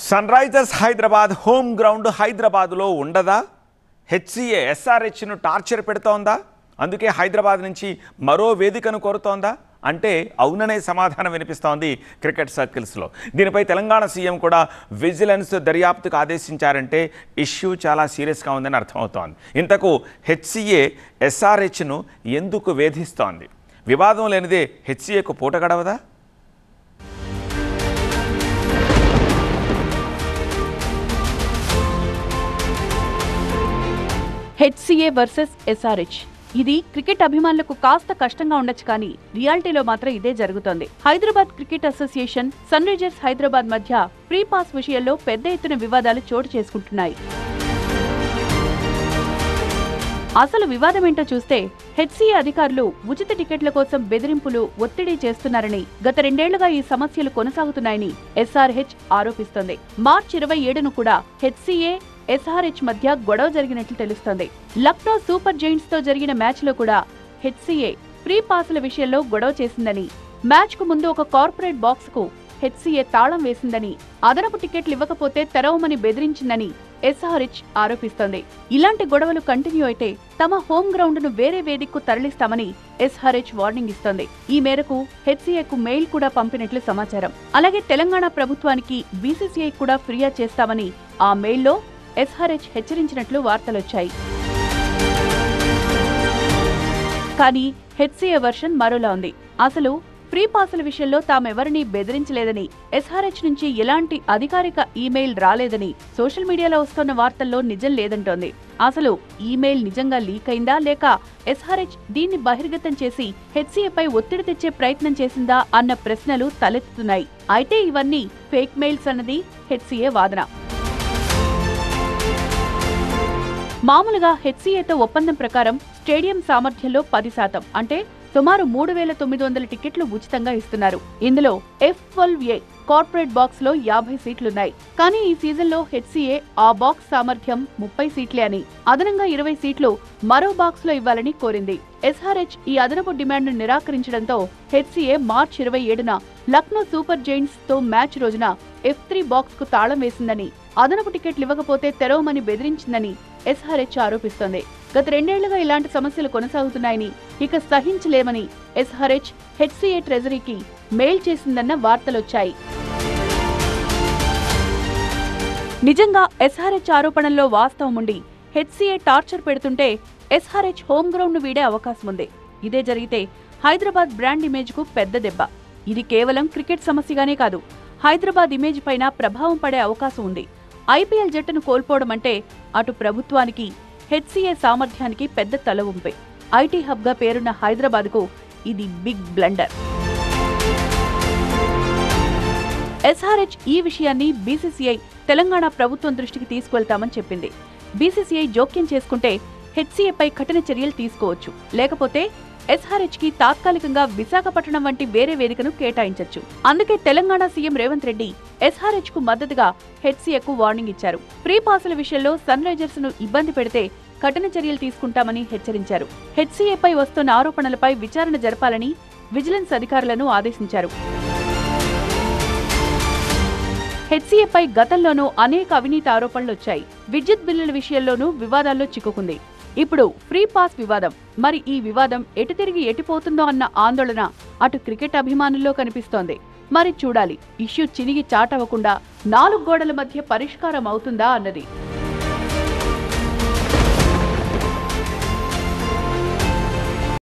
Sun Risers Hyderabad home ground హైదరాబాద్లో ఉండదా? HCA ఎస్ఆర్హెచ్ను టార్చర్ పెడుతోందా? అందుకే హైదరాబాద్ నుంచి మరో వేదికను కోరుతోందా అంటే అవుననే సమాధానం వినిపిస్తోంది క్రికెట్ సర్కిల్స్లో. దీనిపై తెలంగాణ సీఎం కూడా విజిలెన్స్ దర్యాప్తుకు ఆదేశించారంటే ఇష్యూ చాలా సీరియస్గా ఉందని అర్థమవుతోంది. ఇంతకు హెచ్సిఏ ఎస్ఆర్హెచ్ను ఎందుకు వేధిస్తోంది? వివాదం లేనిదే హెచ్సిఏకు పూట గడవదా? HCA versus SRH. ఇది క్రికెట్ అభిమానులకు కాస్త కష్టంగా ఉండొచ్చు, కానీ రియాలిటీలో మాత్రం ఇదే జరుగుతోంది. Hyderabad cricket association, Sunrisers Hyderabad మధ్య ఫ్రీ పాస్ విషయంలో పెద్ద ఎత్తున వివాదాలు చోటు చేసుకుంటున్నాయి. అసలు వివాదం ఏంటో చూస్తే, హెచ్సిఏ అధికారులు ఉచిత టికెట్ల కోసం బెదిరింపులు, ఒత్తిడి చేస్తున్నారని, గత 2 ఏళ్లుగా ఈ సమస్యలు కొనసాగుతున్నాయని ఎస్ఆర్హెచ్ ఆరోపిస్తోంది. మార్చి 27ను కూడా హెచ్సిఏ ఎస్ఆర్హెచ్ మధ్య గొడవ జరిగినట్లు తెలుస్తోంది. లక్నో సూపర్ జైంట్స్ తో జరిగిన మ్యాచ్ లో కూడా హెచ్సిఏ ఫ్రీ పాసుల విషయంలో గొడవ చేసిందని, మ్యాచ్ కు ముందు ఒక కార్పొరేట్ బాక్స్ కు హెచ్సిఏ తాళం వేసిందని, అదనపు టికెట్లు ఇవ్వకపోతే తెరవమని బెదిరించిందని ఎస్ఆర్హెచ్ ఆరోపిస్తోంది. ఇలాంటి గొడవలు కంటిన్యూ అయితే తమ హోమ్ గ్రౌండ్ ను వేరే వేదికకు తరలిస్తామని ఎస్ఆర్హెచ్ వార్నింగ్ ఇస్తోంది. ఈ మేరకు హెచ్సిఏకు మెయిల్ కూడా పంపినట్లు సమాచారం. అలాగే తెలంగాణ ప్రభుత్వానికి, బీసీసీఐ కూడా ఫిర్యాదు చేస్తామని ఆ మెయిల్లో ఎస్ఆర్హెచ్ హెచ్చరించినట్లు వార్తలొచ్చాయి. కానీ హెచ్సిఏ వర్షన్ మరోలా ఉంది. అసలు ఫ్రీ పాసుల విషయంలో తామెవరినీ బెదిరించలేదని, ఎస్ఆర్హెచ్ నుంచి ఎలాంటి అధికారిక ఈమెయిల్ రాలేదని సోషల్ మీడియాలో వస్తున్న వార్తల్లో నిజం లేదంటోంది. అసలు ఈమెయిల్ నిజంగా లీక్ అయిందా, లేక ఎస్ఆర్హెచ్ దీన్ని బహిర్గతం చేసి హెచ్సిఏపై ఒత్తిడి తెచ్చే ప్రయత్నం చేసిందా అన్న ప్రశ్నలు తలెత్తుతున్నాయి. అయితే ఇవన్నీ ఫేక్ మెయిల్స్ అన్నది హెచ్సిఏ వాదన. మామూలుగా హెచ్సిఏతో ఒప్పందం ప్రకారం స్టేడియం సామర్థ్యంలో 10%, అంటే సుమారు 3,900 టికెట్లు ఉచితంగా ఇస్తున్నారు. ఇందులో F12A కార్పొరేట్ బాక్స్ లో 50 సీట్లున్నాయి. కానీ ఈ సీజన్ లో హెచ్సిఏ ఆ బాక్స్ సామర్థ్యం 30 సీట్లే అని, అదనంగా 20 సీట్లు మరో బాక్స్ లో ఇవ్వాలని కోరింది. ఎస్ఆర్హెచ్ ఈ అదనపు డిమాండ్ ను నిరాకరించడంతో హెచ్సిఏ మార్చి 27న లక్నో సూపర్ జైంట్స్ తో మ్యాచ్ రోజున F3 బాక్స్ కు తాళం వేసిందని, అదనపు టికెట్లు ఇవ్వకపోతే తెరవమని బెదిరించిందని ఎస్ఆర్హెచ్ ఆరోపిస్తోంది. గత 2 ఏళ్లుగా ఇలాంటి సమస్యలు కొనసాగుతున్నాయని, ఇక సహించలేమని ఎస్ఆర్హెచ్ హెచ్సిఏ ట్రెజరీకి మెయిల్ చేసిందన్న వార్తలొచ్చాయి. నిజంగా ఎస్ఆర్హెచ్ ఆరోపణల్లో వాస్తవం ఉండి హెచ్సిఏ టార్చర్ పెడుతుంటే ఎస్ఆర్హెచ్ హోమ్ గ్రౌండ్ ను వీడే అవకాశం ఉంది. ఇదే జరిగితే హైదరాబాద్ బ్రాండ్ ఇమేజ్ కు పెద్ద దెబ్బ. ఇది కేవలం క్రికెట్ సమస్యగానే కాదు, హైదరాబాద్ ఇమేజ్ పైన ప్రభావం పడే అవకాశం ఉంది. ఐపీఎల్ జట్టును కోల్పోవడం అంటే అటు ప్రభుత్వానికి, హెచ్సిఏ సామర్థ్యానికి పెద్ద తలవంపే. ఐటీ హబ్ గా పేరున్న హైదరాబాద్ కు ఇది బిగ్ బ్లండర్. ఎస్ఆర్హెచ్ ఈ విషయాన్ని బీసీసీఐ, తెలంగాణ ప్రభుత్వం దృష్టికి తీసుకువెళ్తామని చెప్పింది. బీసీసీఐ జోక్యం చేసుకుంటే హెచ్సిఏపై కఠిన చర్యలు తీసుకోవచ్చు, లేకపోతే ఎస్ఆర్హెచ్ కి తాత్కాలికంగా విశాఖపట్నం వంటి వేరే వేదికను కేటాయించొచ్చు. అందుకే తెలంగాణ సీఎం రేవంత్ రెడ్డి ఎస్ఆర్హెచ్ కు మద్దతుగా హెచ్సిఏకు వార్నింగ్ ఇచ్చారు. ఫ్రీ పాసుల విషయంలో సన్ రైజర్స్ ను ఇబ్బంది పెడితే కఠిన చర్యలు తీసుకుంటామని హెచ్చరించారు. హెచ్సిఏపై వస్తున్న ఆరోపణలపై విచారణ జరపాలని విజిలెన్స్ అధికారులను ఆదేశించారు. హెచ్సిఏపై గతంలోనూ అనేక అవినీతి ఆరోపణలొచ్చాయి. విద్యుత్ బిల్లుల విషయంలోనూ వివాదాల్లో చిక్కుకుంది. ఇప్పుడు ఫ్రీ పాస్ వివాదం. మరి ఈ వివాదం ఎటు తిరిగి ఎటుపోతుందో అన్న ఆందోళన అటు క్రికెట్ అభిమానుల్లో కనిపిస్తోంది. మరి చూడాలి, ఇష్యూ చినిగి చాటవకుండా 4 గోడల మధ్య పరిష్కారం అవుతుందా అన్నది.